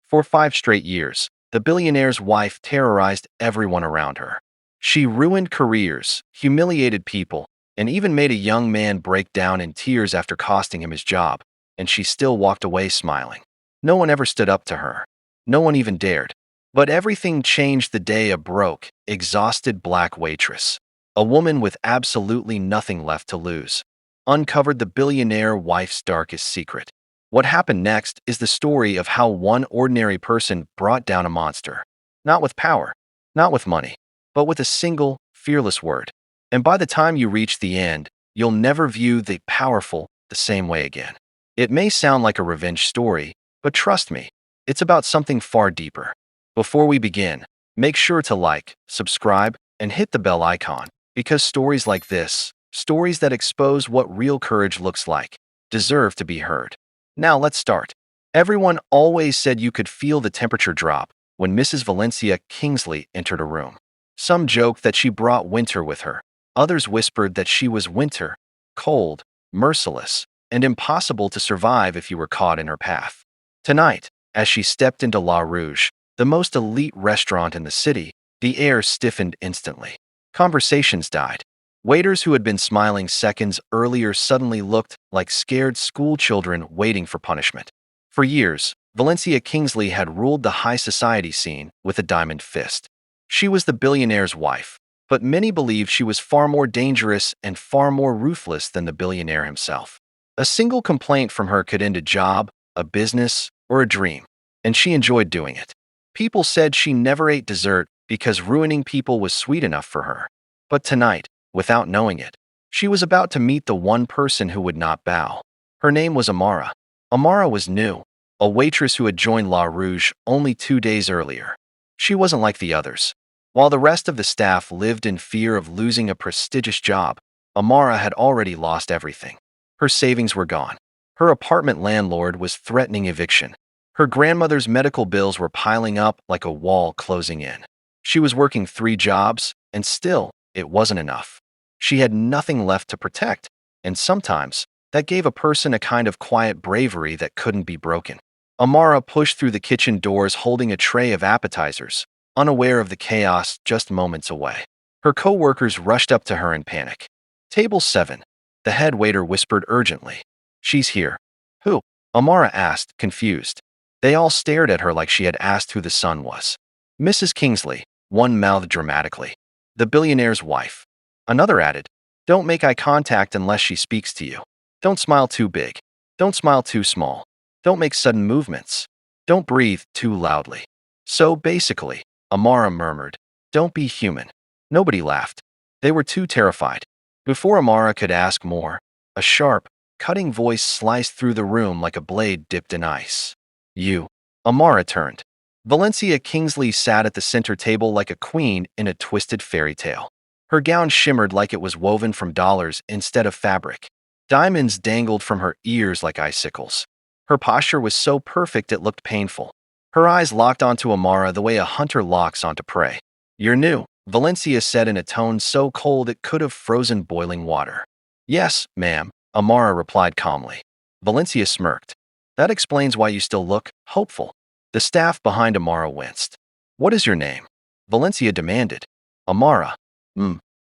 For 5 straight years, the billionaire's wife terrorized everyone around her. She ruined careers, humiliated people, and even made a young man break down in tears after costing him his job, and she still walked away smiling. No one ever stood up to her. No one even dared. But everything changed the day a broke, exhausted black waitress, a woman with absolutely nothing left to lose, uncovered the billionaire wife's darkest secret. What happened next is the story of how one ordinary person brought down a monster. Not with power, not with money, but with a single, fearless word. And by the time you reach the end, you'll never view the powerful the same way again. It may sound like a revenge story, but trust me, it's about something far deeper. Before we begin, make sure to like, subscribe, and hit the bell icon, because stories like this, stories that expose what real courage looks like, deserve to be heard. Now let's start. Everyone always said you could feel the temperature drop when Mrs. Valencia Kingsley entered a room. Some joked that she brought winter with her. Others whispered that she was winter, cold, merciless, and impossible to survive if you were caught in her path. Tonight, as she stepped into La Rouge, the most elite restaurant in the city, the air stiffened instantly. Conversations died. Waiters who had been smiling seconds earlier suddenly looked like scared school children waiting for punishment. For years, Valencia Kingsley had ruled the high society scene with a diamond fist. She was the billionaire's wife, but many believed she was far more dangerous and far more ruthless than the billionaire himself. A single complaint from her could end a job, a business, or a dream, and she enjoyed doing it. People said she never ate dessert because ruining people was sweet enough for her. But tonight, without knowing it, she was about to meet the one person who would not bow. Her name was Amara. Amara was new, a waitress who had joined La Rouge only 2 days earlier. She wasn't like the others. While the rest of the staff lived in fear of losing a prestigious job, Amara had already lost everything. Her savings were gone. Her apartment landlord was threatening eviction. Her grandmother's medical bills were piling up like a wall closing in. She was working 3 jobs, and still, it wasn't enough. She had nothing left to protect, and sometimes, that gave a person a kind of quiet bravery that couldn't be broken. Amara pushed through the kitchen doors holding a tray of appetizers, unaware of the chaos just moments away. Her co-workers rushed up to her in panic. "Table 7, the head waiter whispered urgently. "She's here." "Who?" Amara asked, confused. They all stared at her like she had asked who the sun was. "Mrs. Kingsley," one mouthed dramatically. "The billionaire's wife." Another added, "Don't make eye contact unless she speaks to you. Don't smile too big. Don't smile too small. Don't make sudden movements. Don't breathe too loudly." "So basically," Amara murmured, "don't be human." Nobody laughed. They were too terrified. Before Amara could ask more, a sharp, cutting voice sliced through the room like a blade dipped in ice. "You." Amara turned. Valencia Kingsley sat at the center table like a queen in a twisted fairy tale. Her gown shimmered like it was woven from dollars instead of fabric. Diamonds dangled from her ears like icicles. Her posture was so perfect it looked painful. Her eyes locked onto Amara the way a hunter locks onto prey. "You're new," Valencia said in a tone so cold it could have frozen boiling water. "Yes, ma'am," Amara replied calmly. Valencia smirked. "That explains why you still look hopeful." The staff behind Amara winced. "What is your name?" Valencia demanded. "Amara."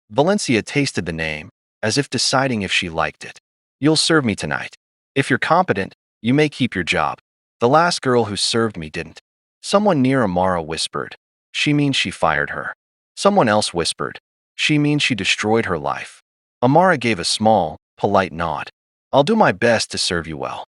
Valencia tasted the name, as if deciding if she liked it. "You'll serve me tonight. If you're competent, you may keep your job. The last girl who served me didn't." Someone near Amara whispered, "She means she fired her." Someone else whispered, "She means she destroyed her life." Amara gave a small, polite nod. "I'll do my best to serve you well."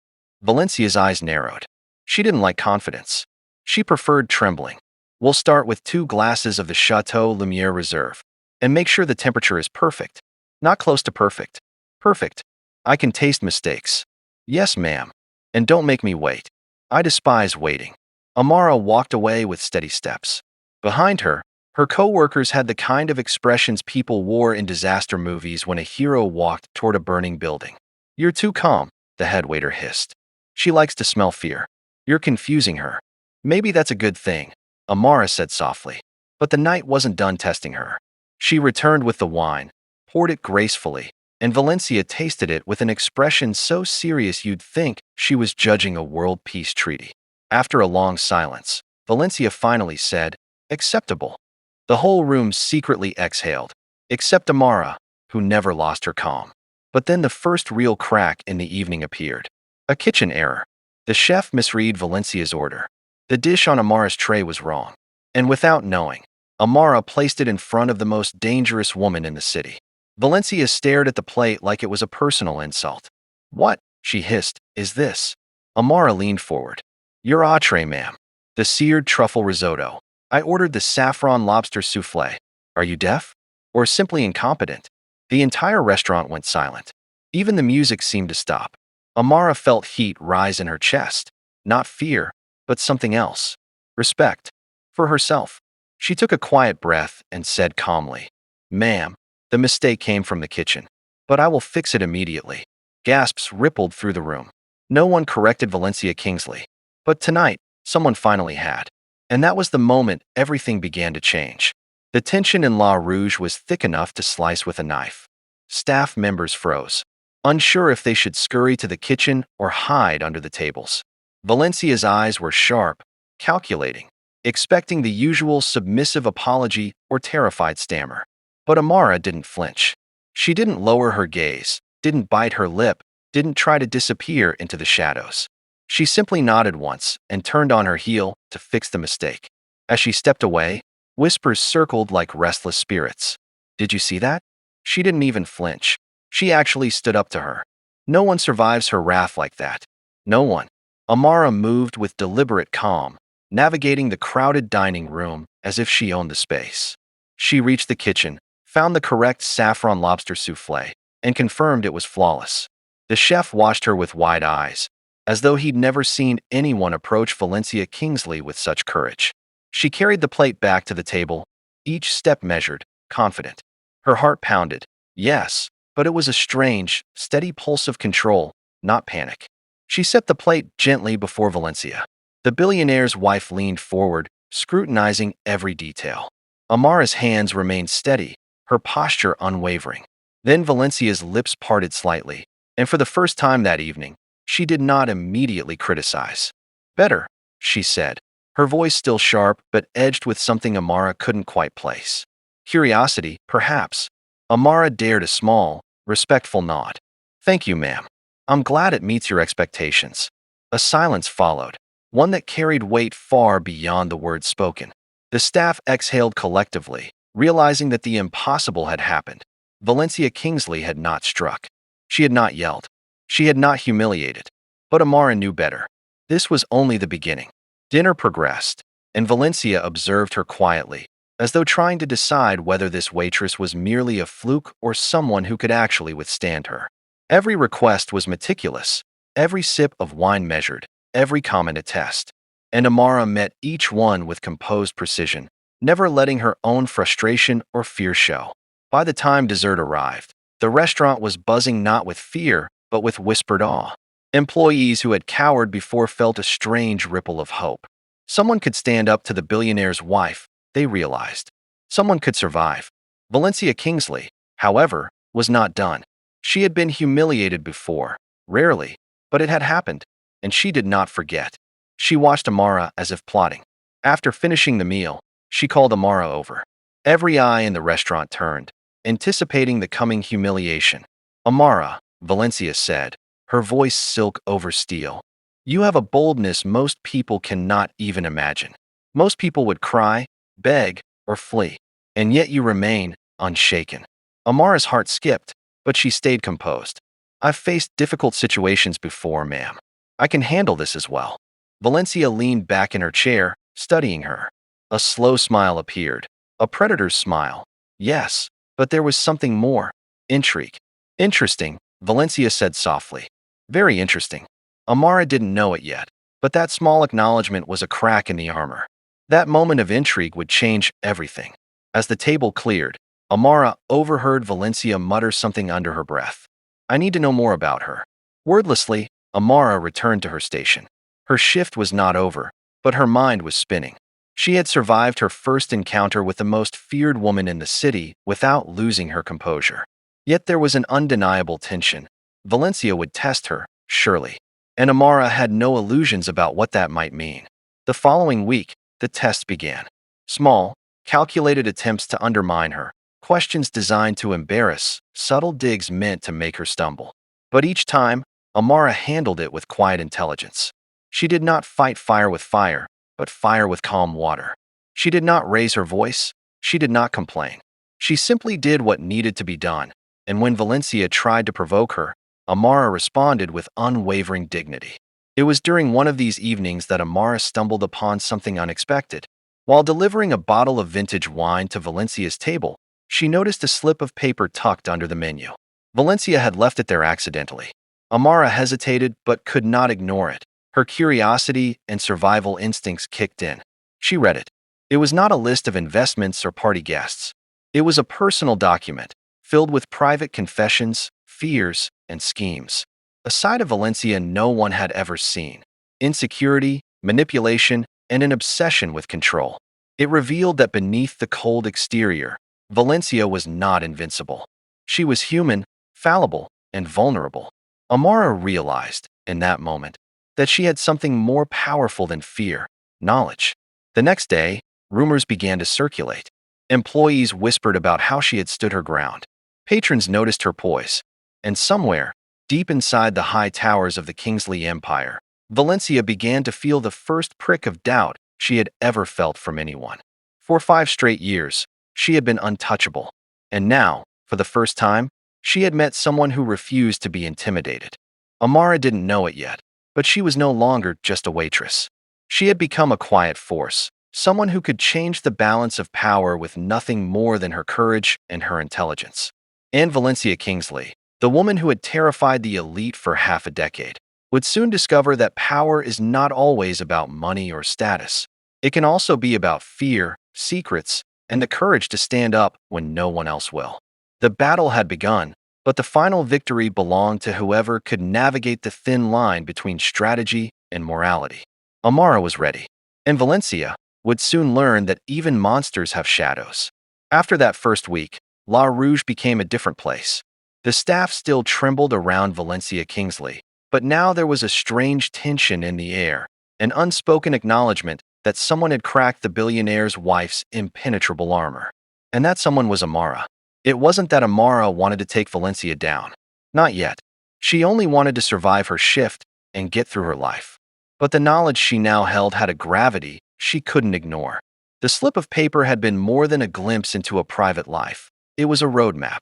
Valencia's eyes narrowed. She didn't like confidence. She preferred trembling. "We'll start with 2 glasses of the Chateau Lumiere Reserve. And make sure the temperature is perfect. Not close to perfect. Perfect. I can taste mistakes." "Yes, ma'am. And don't make me wait. I despise waiting." Amara walked away with steady steps. Behind her, her co-workers had the kind of expressions people wore in disaster movies when a hero walked toward a burning building. "You're too calm," the head waiter hissed. "She likes to smell fear. You're confusing her." "Maybe that's a good thing," Amara said softly. But the night wasn't done testing her. She returned with the wine, poured it gracefully, and Valencia tasted it with an expression so serious you'd think she was judging a world peace treaty. After a long silence, Valencia finally said, "Acceptable." The whole room secretly exhaled, except Amara, who never lost her calm. But then the first real crack in the evening appeared. A kitchen error. The chef misread Valencia's order. The dish on Amara's tray was wrong. And without knowing, Amara placed it in front of the most dangerous woman in the city. Valencia stared at the plate like it was a personal insult. "What?" she hissed. "Is this?" Amara leaned forward. "Your entree, ma'am. The seared truffle risotto. I ordered the saffron lobster souffle. Are you deaf? Or simply incompetent?" The entire restaurant went silent. Even the music seemed to stop. Amara felt heat rise in her chest. Not fear, but something else. Respect. For herself. She took a quiet breath and said calmly, "Ma'am, the mistake came from the kitchen. But I will fix it immediately." Gasps rippled through the room. No one corrected Valencia Kingsley. But tonight, someone finally had. And that was the moment everything began to change. The tension in La Rouge was thick enough to slice with a knife. Staff members froze, unsure if they should scurry to the kitchen or hide under the tables. Valencia's eyes were sharp, calculating, expecting the usual submissive apology or terrified stammer. But Amara didn't flinch. She didn't lower her gaze, didn't bite her lip, didn't try to disappear into the shadows. She simply nodded once and turned on her heel to fix the mistake. As she stepped away, whispers circled like restless spirits. "Did you see that?" She didn't even flinch. She actually stood up to her. No one survives her wrath like that. No one. Amara moved with deliberate calm, navigating the crowded dining room as if she owned the space. She reached the kitchen, found the correct saffron lobster souffle, and confirmed it was flawless. The chef watched her with wide eyes, as though he'd never seen anyone approach Valencia Kingsley with such courage. She carried the plate back to the table, each step measured, confident. Her heart pounded. Yes, but it was a strange, steady pulse of control, not panic. She set the plate gently before Valencia. The billionaire's wife leaned forward, scrutinizing every detail. Amara's hands remained steady, her posture unwavering. Then Valencia's lips parted slightly, and for the first time that evening, she did not immediately criticize. "Better," she said, her voice still sharp but edged with something Amara couldn't quite place. Curiosity, perhaps. Amara dared a small, respectful nod. "Thank you, ma'am. I'm glad it meets your expectations." A silence followed, one that carried weight far beyond the words spoken. The staff exhaled collectively, realizing that the impossible had happened. Valencia Kingsley had not struck. She had not yelled. She had not humiliated. But Amara knew better. This was only the beginning. Dinner progressed, and Valencia observed her quietly, as though trying to decide whether this waitress was merely a fluke or someone who could actually withstand her. Every request was meticulous, every sip of wine measured, every comment a test. And Amara met each one with composed precision, never letting her own frustration or fear show. By the time dessert arrived, the restaurant was buzzing not with fear, but with whispered awe. Employees who had cowered before felt a strange ripple of hope. Someone could stand up to the billionaire's wife, they realized. Someone could survive. Valencia Kingsley, however, was not done. She had been humiliated before, rarely, but it had happened, and she did not forget. She watched Amara as if plotting. After finishing the meal, she called Amara over. Every eye in the restaurant turned, anticipating the coming humiliation. "Amara," Valencia said, her voice silk over steel. "You have a boldness most people cannot even imagine. Most people would cry, beg, or flee. And yet you remain unshaken." Amara's heart skipped, but she stayed composed. "I've faced difficult situations before, ma'am. I can handle this as well." Valencia leaned back in her chair, studying her. A slow smile appeared. A predator's smile. Yes, but there was something more. Intrigue. "Interesting," Valencia said softly. "Very interesting." Amara didn't know it yet, but that small acknowledgement was a crack in the armor. That moment of intrigue would change everything. As the table cleared, Amara overheard Valencia mutter something under her breath. "I need to know more about her." Wordlessly, Amara returned to her station. Her shift was not over, but her mind was spinning. She had survived her first encounter with the most feared woman in the city without losing her composure. Yet there was an undeniable tension. Valencia would test her, surely. and Amara had no illusions about what that might mean. The following week, the test began. Small, calculated attempts to undermine her, questions designed to embarrass, subtle digs meant to make her stumble. But each time, Amara handled it with quiet intelligence. She did not fight fire with fire, but fire with calm water. She did not raise her voice. She did not complain. She simply did what needed to be done, and when Valencia tried to provoke her, Amara responded with unwavering dignity. It was during one of these evenings that Amara stumbled upon something unexpected. While delivering a bottle of vintage wine to Valencia's table, she noticed a slip of paper tucked under the menu. Valencia had left it there accidentally. Amara hesitated but could not ignore it. Her curiosity and survival instincts kicked in. She read it. It was not a list of investments or party guests. It was a personal document, filled with private confessions, fears, and schemes. A side of Valencia no one had ever seen. Insecurity, manipulation, and an obsession with control. It revealed that beneath the cold exterior, Valencia was not invincible. She was human, fallible, and vulnerable. Amara realized, in that moment, that she had something more powerful than fear, knowledge. The next day, rumors began to circulate. Employees whispered about how she had stood her ground. Patrons noticed her poise. And somewhere, deep inside the high towers of the Kingsley Empire, Valencia began to feel the first prick of doubt she had ever felt from anyone. For 5 straight years, she had been untouchable. And now, for the first time, she had met someone who refused to be intimidated. Amara didn't know it yet, but she was no longer just a waitress. She had become a quiet force, someone who could change the balance of power with nothing more than her courage and her intelligence. And Valencia Kingsley, the woman who had terrified the elite for half a decade, would soon discover that power is not always about money or status. It can also be about fear, secrets, and the courage to stand up when no one else will. The battle had begun, but the final victory belonged to whoever could navigate the thin line between strategy and morality. Amara was ready, and Valencia would soon learn that even monsters have shadows. After that first week, La Rouge became a different place. The staff still trembled around Valencia Kingsley, but now there was a strange tension in the air, an unspoken acknowledgement that someone had cracked the billionaire's wife's impenetrable armor. And that someone was Amara. It wasn't that Amara wanted to take Valencia down. Not yet. She only wanted to survive her shift and get through her life. But the knowledge she now held had a gravity she couldn't ignore. The slip of paper had been more than a glimpse into a private life. It was a roadmap.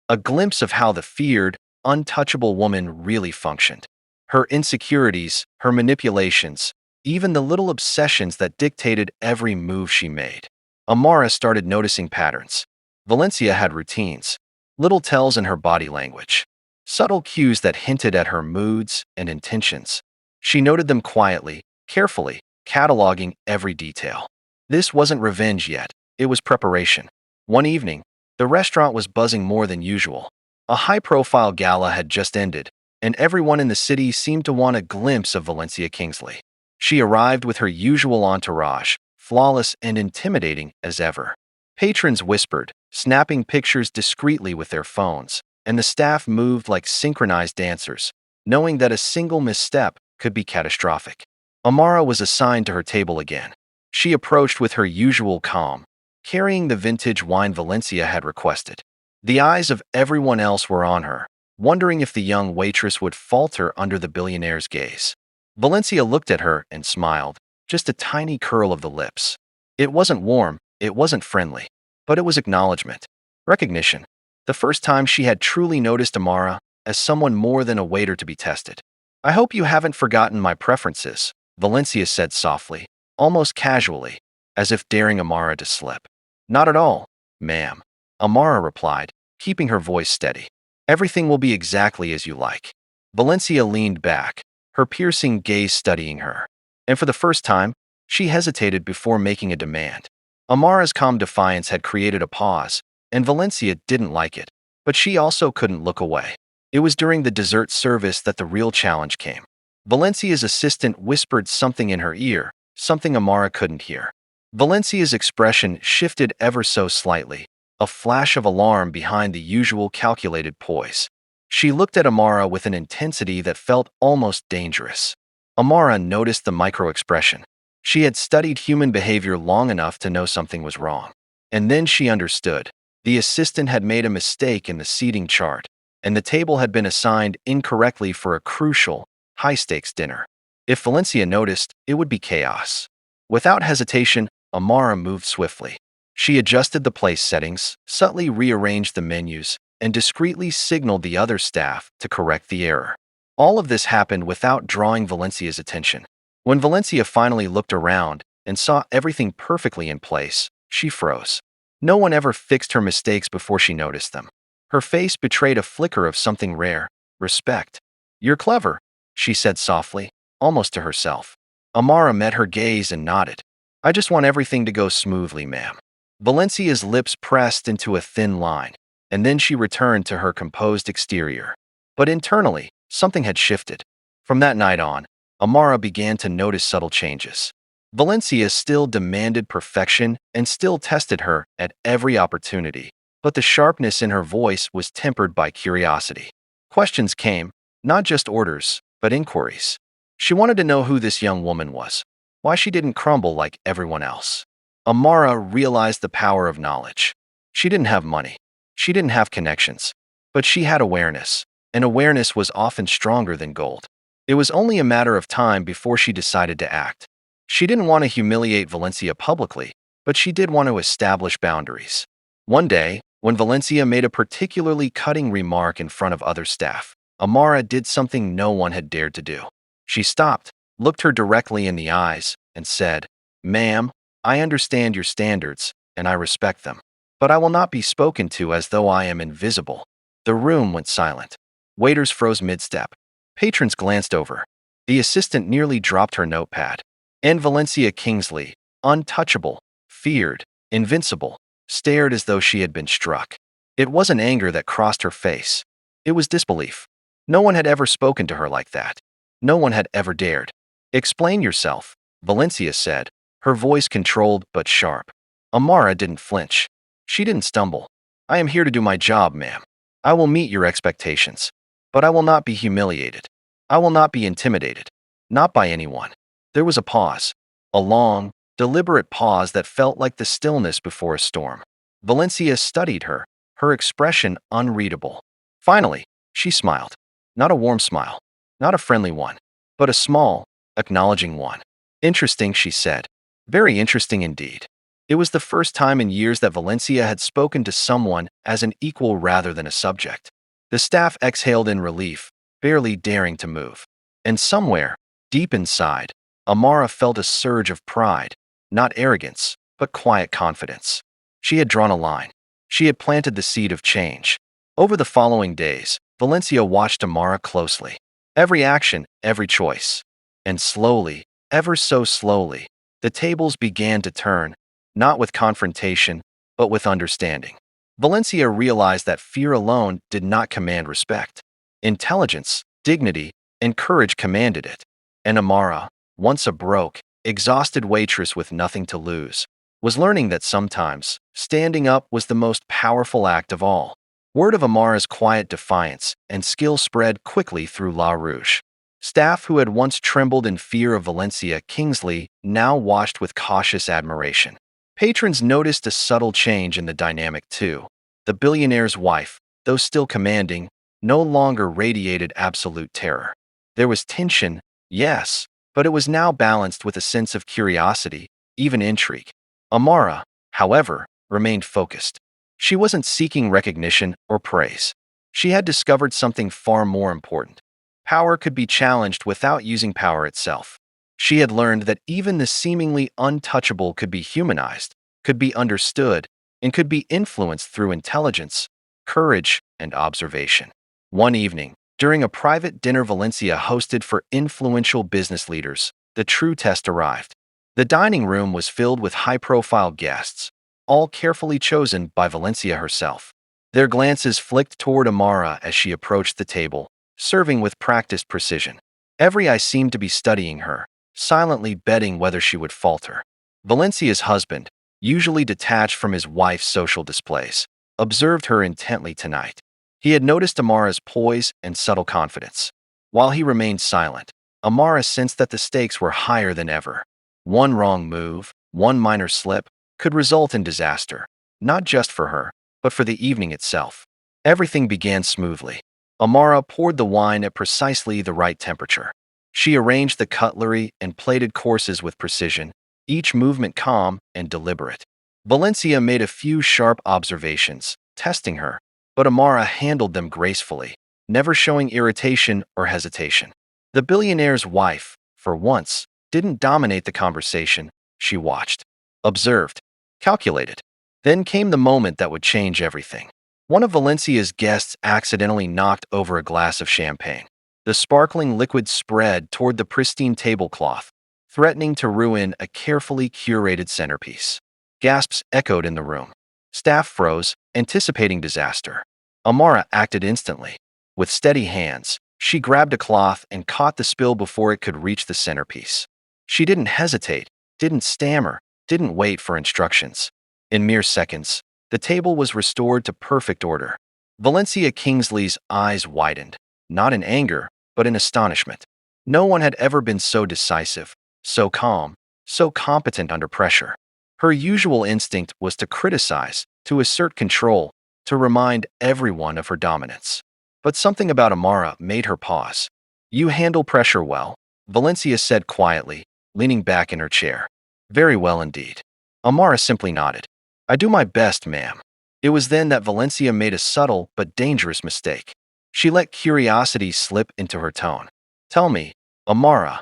A glimpse of how the feared, untouchable woman really functioned. Her insecurities, her manipulations, even the little obsessions that dictated every move she made. Amara started noticing patterns. Valencia had routines, little tells in her body language, subtle cues that hinted at her moods and intentions. She noted them quietly, carefully, cataloging every detail. This wasn't revenge yet, it was preparation. One evening, the restaurant was buzzing more than usual. A high-profile gala had just ended, and everyone in the city seemed to want a glimpse of Valencia Kingsley. She arrived with her usual entourage, flawless and intimidating as ever. Patrons whispered, snapping pictures discreetly with their phones, and the staff moved like synchronized dancers, knowing that a single misstep could be catastrophic. Amara was assigned to her table again. She approached with her usual calm, carrying the vintage wine Valencia had requested. The eyes of everyone else were on her, wondering if the young waitress would falter under the billionaire's gaze. Valencia looked at her and smiled, just a tiny curl of the lips. It wasn't warm, it wasn't friendly, but it was acknowledgement, recognition. The first time she had truly noticed Amara as someone more than a waiter to be tested. "I hope you haven't forgotten my preferences," Valencia said softly, almost casually, as if daring Amara to slip. "Not at all, ma'am," Amara replied, keeping her voice steady. "Everything will be exactly as you like." Valencia leaned back, her piercing gaze studying her. And for the first time, she hesitated before making a demand. Amara's calm defiance had created a pause, and Valencia didn't like it, but she also couldn't look away. It was during the dessert service that the real challenge came. Valencia's assistant whispered something in her ear, something Amara couldn't hear. Valencia's expression shifted ever so slightly, a flash of alarm behind the usual calculated poise. She looked at Amara with an intensity that felt almost dangerous. Amara noticed the micro-expression. She had studied human behavior long enough to know something was wrong. And then she understood. The assistant had made a mistake in the seating chart, and the table had been assigned incorrectly for a crucial, high-stakes dinner. If Valencia noticed, it would be chaos. Without hesitation, Amara moved swiftly. She adjusted the place settings, subtly rearranged the menus, and discreetly signaled the other staff to correct the error. All of this happened without drawing Valencia's attention. When Valencia finally looked around and saw everything perfectly in place, she froze. No one ever fixed her mistakes before she noticed them. Her face betrayed a flicker of something rare: respect. "You're clever," she said softly, almost to herself. Amara met her gaze and nodded. "I just want everything to go smoothly, ma'am." Valencia's lips pressed into a thin line, and then she returned to her composed exterior. But internally, something had shifted. From that night on, Amara began to notice subtle changes. Valencia still demanded perfection and still tested her at every opportunity, but the sharpness in her voice was tempered by curiosity. Questions came, not just orders, but inquiries. She wanted to know who this young woman was, why she didn't crumble like everyone else. Amara realized the power of knowledge. She didn't have money. She didn't have connections. But she had awareness, and awareness was often stronger than gold. It was only a matter of time before she decided to act. She didn't want to humiliate Valencia publicly, but she did want to establish boundaries. One day, when Valencia made a particularly cutting remark in front of other staff, Amara did something no one had dared to do. She stopped, looked her directly in the eyes, and said, "Ma'am, I understand your standards, and I respect them. But I will not be spoken to as though I am invisible." The room went silent. Waiters froze mid-step. Patrons glanced over. The assistant nearly dropped her notepad. And Valencia Kingsley, untouchable, feared, invincible, stared as though she had been struck. It wasn't anger that crossed her face. It was disbelief. No one had ever spoken to her like that. No one had ever dared. "Explain yourself," Valencia said, her voice controlled but sharp. Amara didn't flinch. She didn't stumble. "I am here to do my job, ma'am. I will meet your expectations. But I will not be humiliated. I will not be intimidated. Not by anyone." There was a pause. A long, deliberate pause that felt like the stillness before a storm. Valencia studied her, her expression unreadable. Finally, she smiled. Not a warm smile. Not a friendly one. But a small, acknowledging one. "Interesting," she said. "Very interesting indeed." It was the first time in years that Valencia had spoken to someone as an equal rather than a subject. The staff exhaled in relief, barely daring to move. And somewhere, deep inside, Amara felt a surge of pride, not arrogance, but quiet confidence. She had drawn a line. She had planted the seed of change. Over the following days, Valencia watched Amara closely. Every action, every choice. And slowly, ever so slowly, the tables began to turn, not with confrontation, but with understanding. Valencia realized that fear alone did not command respect. Intelligence, dignity, and courage commanded it. And Amara, once a broke, exhausted waitress with nothing to lose, was learning that sometimes standing up was the most powerful act of all. Word of Amara's quiet defiance and skill spread quickly through La Rouge. Staff who had once trembled in fear of Valencia Kingsley now watched with cautious admiration. Patrons noticed a subtle change in the dynamic too. The billionaire's wife, though still commanding, no longer radiated absolute terror. There was tension, yes, but it was now balanced with a sense of curiosity, even intrigue. Amara, however, remained focused. She wasn't seeking recognition or praise. She had discovered something far more important. Power could be challenged without using power itself. She had learned that even the seemingly untouchable could be humanized, could be understood, and could be influenced through intelligence, courage, and observation. One evening, during a private dinner Valencia hosted for influential business leaders, the true test arrived. The dining room was filled with high-profile guests, all carefully chosen by Valencia herself. Their glances flicked toward Amara as she approached the table, serving with practiced precision. Every eye seemed to be studying her, silently betting whether she would falter. Valencia's husband, usually detached from his wife's social displays, observed her intently tonight. He had noticed Amara's poise and subtle confidence. While he remained silent, Amara sensed that the stakes were higher than ever. One wrong move, one minor slip, could result in disaster, not just for her, but for the evening itself. Everything began smoothly. Amara poured the wine at precisely the right temperature. She arranged the cutlery and plated courses with precision, each movement calm and deliberate. Valencia made a few sharp observations, testing her, but Amara handled them gracefully, never showing irritation or hesitation. The billionaire's wife, for once, didn't dominate the conversation. She watched, observed, calculated. Then came the moment that would change everything. One of Valencia's guests accidentally knocked over a glass of champagne. The sparkling liquid spread toward the pristine tablecloth, threatening to ruin a carefully curated centerpiece. Gasps echoed in the room. Staff froze, anticipating disaster. Amara acted instantly. With steady hands, she grabbed a cloth and caught the spill before it could reach the centerpiece. She didn't hesitate, didn't stammer, didn't wait for instructions. In mere seconds, the table was restored to perfect order. Valencia Kingsley's eyes widened, not in anger, but in astonishment. No one had ever been so decisive, so calm, so competent under pressure. Her usual instinct was to criticize, to assert control, to remind everyone of her dominance. But something about Amara made her pause. "You handle pressure well," Valencia said quietly, leaning back in her chair. "Very well indeed." Amara simply nodded. "I do my best, ma'am." It was then that Valencia made a subtle but dangerous mistake. She let curiosity slip into her tone. "Tell me, Amara,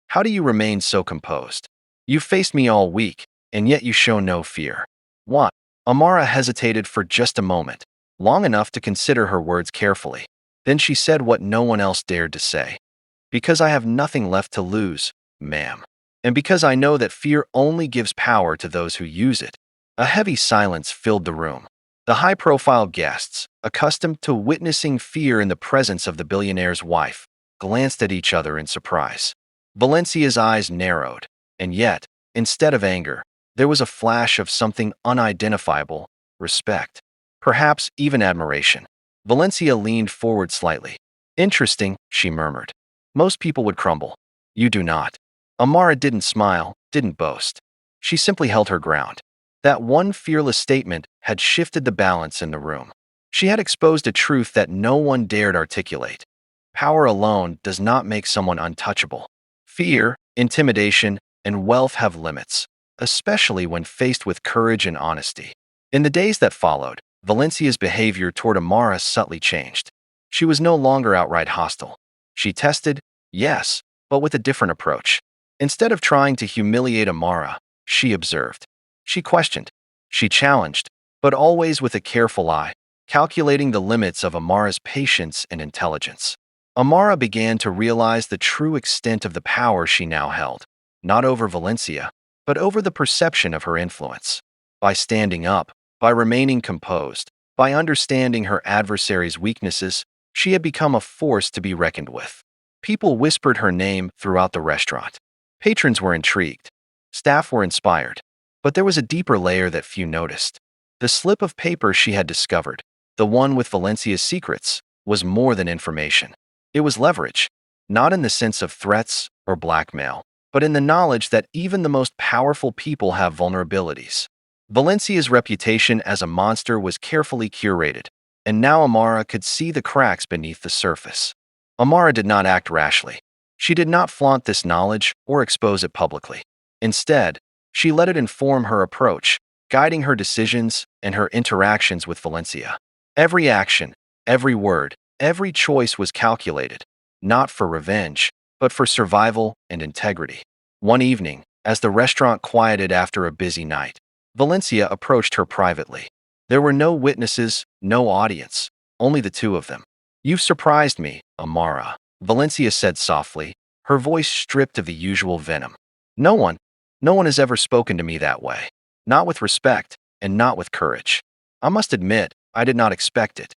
how do you remain so composed? You faced me all week, and yet you show no fear." "What?" Amara hesitated for just a moment, long enough to consider her words carefully. Then she said what no one else dared to say. "Because I have nothing left to lose, ma'am. And because I know that fear only gives power to those who use it." A heavy silence filled the room. The high-profile guests, accustomed to witnessing fear in the presence of the billionaire's wife, glanced at each other in surprise. Valencia's eyes narrowed, and yet, instead of anger, there was a flash of something unidentifiable: respect. Perhaps even admiration. Valencia leaned forward slightly. "Interesting," she murmured. "Most people would crumble. You do not." Amara didn't smile, didn't boast. She simply held her ground. That one fearless statement had shifted the balance in the room. She had exposed a truth that no one dared articulate. Power alone does not make someone untouchable. Fear, intimidation, and wealth have limits, especially when faced with courage and honesty. In the days that followed, Valencia's behavior toward Amara subtly changed. She was no longer outright hostile. She tested, yes, but with a different approach. Instead of trying to humiliate Amara, she observed. She questioned. She challenged, but always with a careful eye, calculating the limits of Amara's patience and intelligence. Amara began to realize the true extent of the power she now held, not over Valencia, but over the perception of her influence. By standing up, by remaining composed, by understanding her adversary's weaknesses, she had become a force to be reckoned with. People whispered her name throughout the restaurant. Patrons were intrigued. Staff were inspired. But there was a deeper layer that few noticed. The slip of paper she had discovered, the one with Valencia's secrets, was more than information. It was leverage, not in the sense of threats or blackmail, but in the knowledge that even the most powerful people have vulnerabilities. Valencia's reputation as a monster was carefully curated, and now Amara could see the cracks beneath the surface. Amara did not act rashly. She did not flaunt this knowledge or expose it publicly. Instead, she let it inform her approach, guiding her decisions and her interactions with Valencia. Every action, every word, every choice was calculated, not for revenge, but for survival and integrity. One evening, as the restaurant quieted after a busy night, Valencia approached her privately. There were no witnesses, no audience, only the two of them. "You've surprised me, Amara," Valencia said softly, her voice stripped of the usual venom. No one has ever spoken to me that way. Not with respect, and not with courage. I must admit, I did not expect it."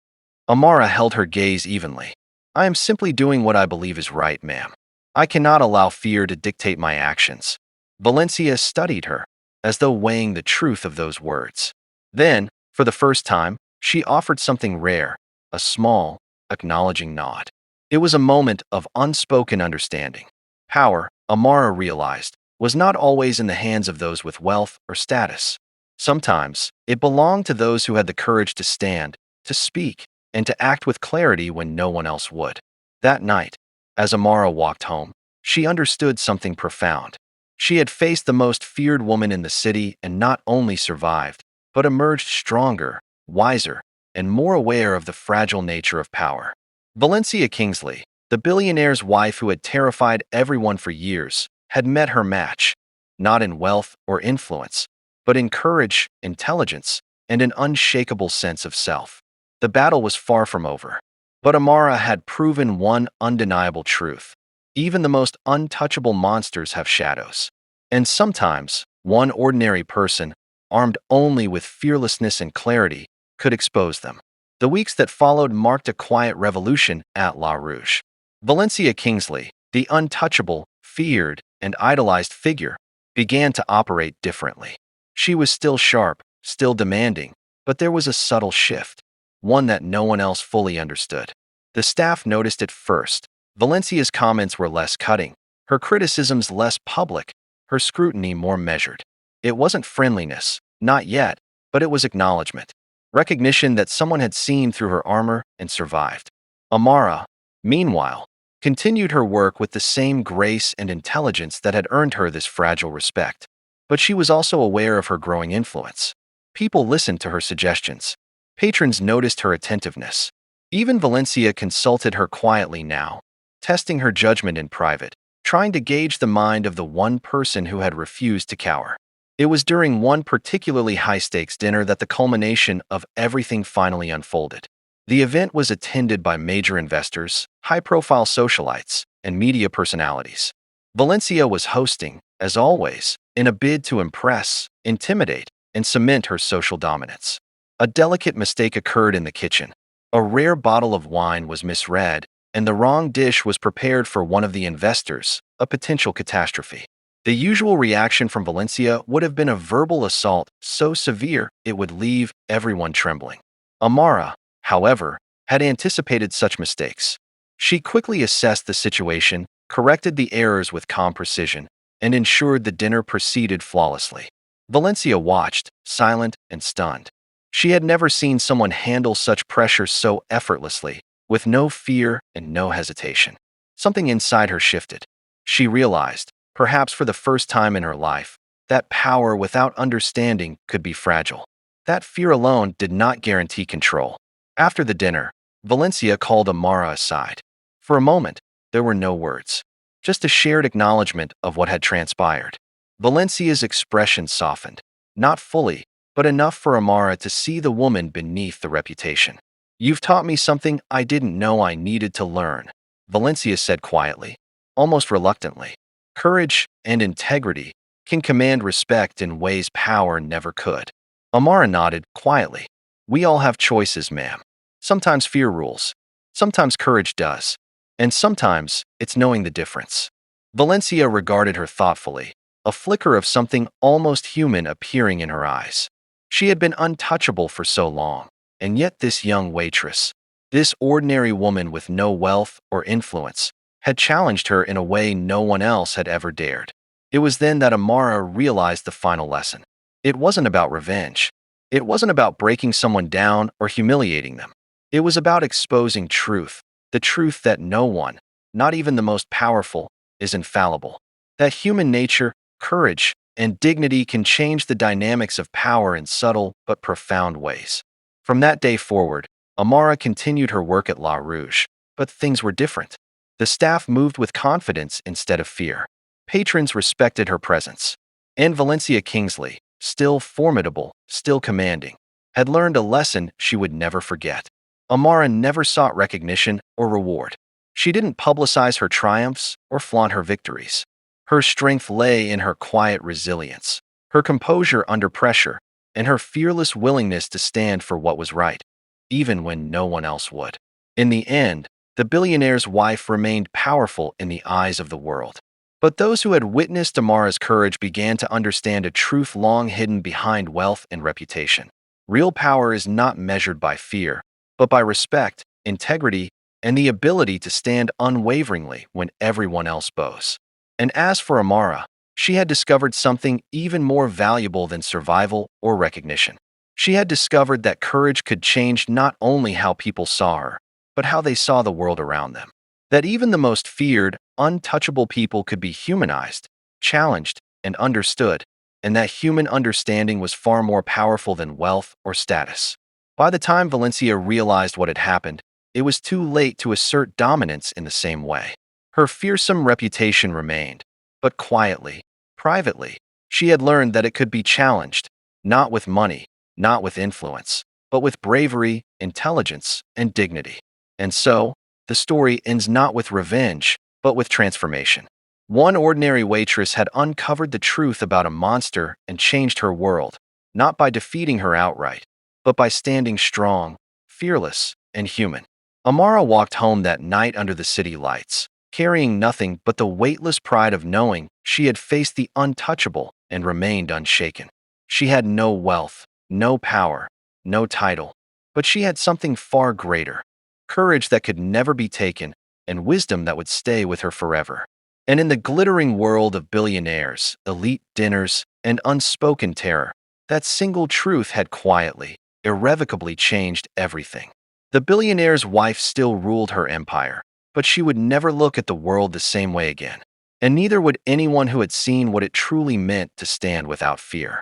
Amara held her gaze evenly. "I am simply doing what I believe is right, ma'am. I cannot allow fear to dictate my actions." Valencia studied her, as though weighing the truth of those words. Then, for the first time, she offered something rare, a small, acknowledging nod. It was a moment of unspoken understanding. Power, Amara realized, was not always in the hands of those with wealth or status. Sometimes, it belonged to those who had the courage to stand, to speak, and to act with clarity when no one else would. That night, as Amara walked home, she understood something profound. She had faced the most feared woman in the city and not only survived, but emerged stronger, wiser, and more aware of the fragile nature of power. Valencia Kingsley, the billionaire's wife who had terrified everyone for years, had met her match, not in wealth or influence, but in courage, intelligence, and an unshakable sense of self. The battle was far from over, but Amara had proven one undeniable truth. Even the most untouchable monsters have shadows. And sometimes, one ordinary person, armed only with fearlessness and clarity, could expose them. The weeks that followed marked a quiet revolution at La Rouge. Valencia Kingsley, the untouchable, feared, and idolized figure, began to operate differently. She was still sharp, still demanding, but there was a subtle shift, one that no one else fully understood. The staff noticed it first. Valencia's comments were less cutting, her criticisms less public, her scrutiny more measured. It wasn't friendliness, not yet, but it was acknowledgement. Recognition that someone had seen through her armor and survived. Amara, meanwhile, continued her work with the same grace and intelligence that had earned her this fragile respect. But she was also aware of her growing influence. People listened to her suggestions. Patrons noticed her attentiveness. Even Valencia consulted her quietly now, testing her judgment in private, trying to gauge the mind of the one person who had refused to cower. It was during one particularly high-stakes dinner that the culmination of everything finally unfolded. The event was attended by major investors, high-profile socialites, and media personalities. Valencia was hosting, as always, in a bid to impress, intimidate, and cement her social dominance. A delicate mistake occurred in the kitchen. A rare bottle of wine was misread, and the wrong dish was prepared for one of the investors, a potential catastrophe. The usual reaction from Valencia would have been a verbal assault so severe it would leave everyone trembling. Amara, however, had anticipated such mistakes. She quickly assessed the situation, corrected the errors with calm precision, and ensured the dinner proceeded flawlessly. Valencia watched, silent and stunned. She had never seen someone handle such pressure so effortlessly, with no fear and no hesitation. Something inside her shifted. She realized, perhaps for the first time in her life, that power without understanding could be fragile. That fear alone did not guarantee control. After the dinner, Valencia called Amara aside. For a moment, there were no words, just a shared acknowledgement of what had transpired. Valencia's expression softened, not fully, but enough for Amara to see the woman beneath the reputation. "You've taught me something I didn't know I needed to learn," Valencia said quietly, almost reluctantly. Courage and integrity can command respect in ways power never could. Amara nodded quietly. "We all have choices, ma'am. Sometimes fear rules. Sometimes courage does. And sometimes it's knowing the difference." Valencia regarded her thoughtfully, a flicker of something almost human appearing in her eyes. She had been untouchable for so long, and yet this young waitress, this ordinary woman with no wealth or influence, had challenged her in a way no one else had ever dared. It was then that Amara realized the final lesson. It wasn't about revenge. It wasn't about breaking someone down or humiliating them. It was about exposing truth, the truth that no one, not even the most powerful, is infallible. That human nature, courage, and dignity can change the dynamics of power in subtle but profound ways. From that day forward, Amara continued her work at La Rouge, but things were different. The staff moved with confidence instead of fear. Patrons respected her presence. And Valencia Kingsley, still formidable, still commanding, had learned a lesson she would never forget. Amara never sought recognition or reward. She didn't publicize her triumphs or flaunt her victories. Her strength lay in her quiet resilience, her composure under pressure, and her fearless willingness to stand for what was right, even when no one else would. In the end, the billionaire's wife remained powerful in the eyes of the world. But those who had witnessed Amara's courage began to understand a truth long hidden behind wealth and reputation. Real power is not measured by fear, but by respect, integrity, and the ability to stand unwaveringly when everyone else bows. And as for Amara, she had discovered something even more valuable than survival or recognition. She had discovered that courage could change not only how people saw her, but how they saw the world around them. That even the most feared, untouchable people could be humanized, challenged, and understood, and that human understanding was far more powerful than wealth or status. By the time Valencia realized what had happened, it was too late to assert dominance in the same way. Her fearsome reputation remained, but quietly, privately, she had learned that it could be challenged, not with money, not with influence, but with bravery, intelligence, and dignity. And so, the story ends not with revenge, but with transformation. One ordinary waitress had uncovered the truth about a monster and changed her world, not by defeating her outright, but by standing strong, fearless, and human. Amara walked home that night under the city lights, carrying nothing but the weightless pride of knowing she had faced the untouchable and remained unshaken. She had no wealth, no power, no title, but she had something far greater: courage that could never be taken, and wisdom that would stay with her forever. And in the glittering world of billionaires, elite dinners, and unspoken terror, that single truth had quietly, irrevocably changed everything. The billionaire's wife still ruled her empire, but she would never look at the world the same way again. And neither would anyone who had seen what it truly meant to stand without fear.